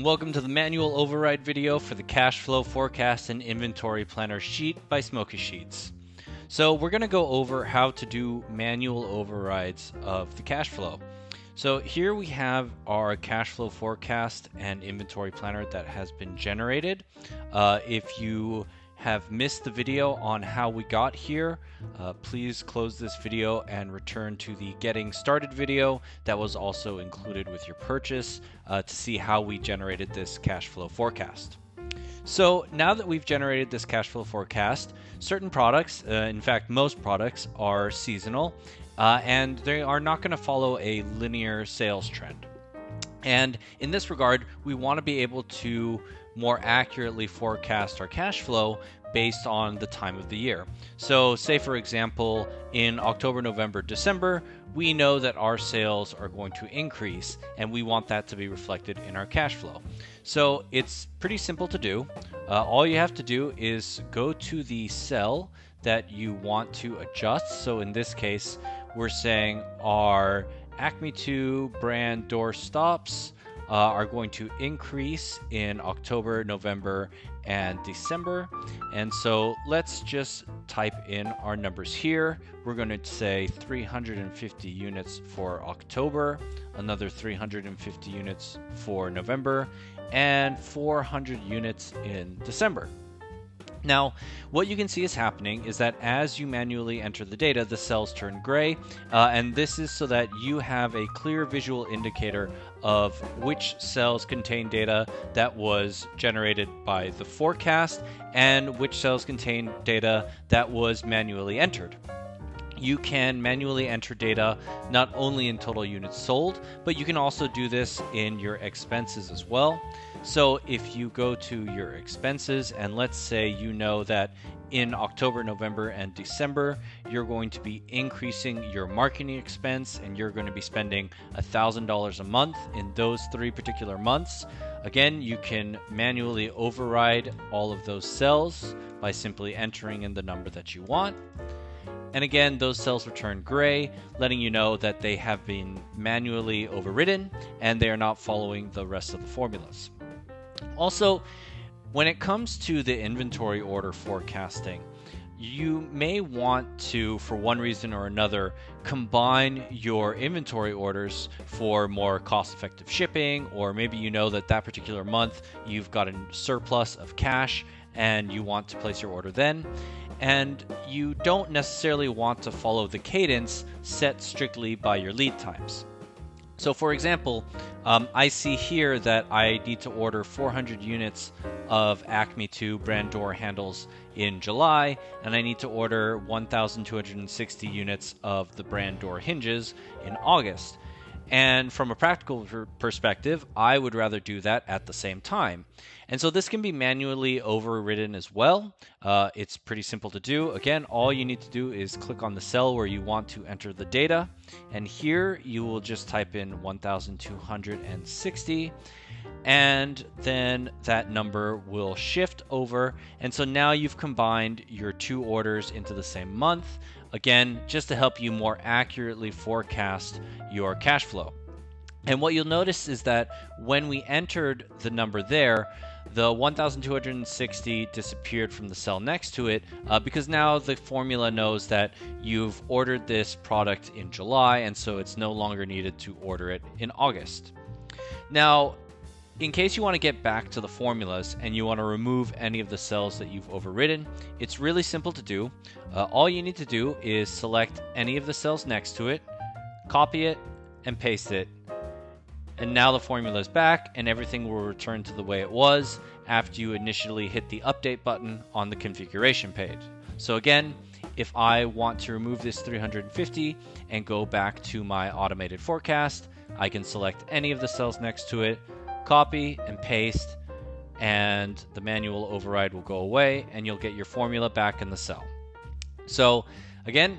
Welcome to the manual override video for the cash flow forecast and inventory planner sheet by Smoky Sheets. So we're going to go over how to do manual overrides of the cash flow. So here we have our cash flow forecast and inventory planner that has been generated. If you have missed the video on how we got here, please close this video and return to the getting started video that was also included with your purchase to see how we generated this cash flow forecast. So now that we've generated this cash flow forecast, certain products, in fact most products, are seasonal and they are not going to follow a linear sales trend. And in this regard, we want to be able to more accurately forecast our cash flow based on the time of the year. So say for example, in October, November, December, we know that our sales are going to increase and we want that to be reflected in our cash flow. So it's pretty simple to do. All you have to do is go to the cell that you want to adjust. So in this case, we're saying our Acme 2 brand door stops are going to increase in October, November, and December. And so let's just type in our numbers here. We're going to say 350 units for October, another 350 units for November, and 400 units in December. Now, what you can see is happening is that as you manually enter the data, the cells turn gray, and this is so that you have a clear visual indicator of which cells contain data that was generated by the forecast and which cells contain data that was manually entered. You can manually enter data not only in total units sold, but you can also do this in your expenses as well. So if you go to your expenses and let's say you know that in October, November, and December, you're going to be increasing your marketing expense and you're going to be spending $1,000 a month in those 3 particular months. Again, you can manually override all of those cells by simply entering in the number that you want. And again, those cells return gray, letting you know that they have been manually overridden and they are not following the rest of the formulas. Also, when it comes to the inventory order forecasting, you may want to, for one reason or another, combine your inventory orders for more cost-effective shipping, or maybe you know that that particular month you've got a surplus of cash and you want to place your order then. And you don't necessarily want to follow the cadence set strictly by your lead times. So for example, I see here that I need to order 400 units of Acme 2 brand door handles in July, and I need to order 1,260 units of the brand door hinges in August. And from a practical perspective, I would rather do that at the same time. And so this can be manually overridden as well. It's pretty simple to do. Again, all you need to do is click on the cell where you want to enter the data. And here you will just type in 1,260. And then that number will shift over. And so now you've combined your 2 orders into the same month. Again, just to help you more accurately forecast your cash flow. And what you'll notice is that when we entered the number there, the 1,260 disappeared from the cell next to it because now the formula knows that you've ordered this product in July, and so it's no longer needed to order it in August. Now, in case you want to get back to the formulas and you want to remove any of the cells that you've overridden, it's really simple to do. All you need to do is select any of the cells next to it, copy it, and paste it. And now the formula is back and everything will return to the way it was after you initially hit the update button on the configuration page. So again, if I want to remove this 350 and go back to my automated forecast, I can select any of the cells next to it, copy and paste, and the manual override will go away and you'll get your formula back in the cell. So again,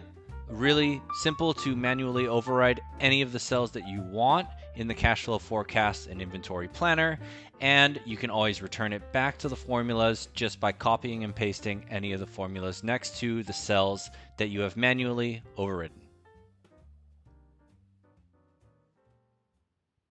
really simple to manually override any of the cells that you want in the cash flow forecast and inventory planner, and you can always return it back to the formulas just by copying and pasting any of the formulas next to the cells that you have manually overridden.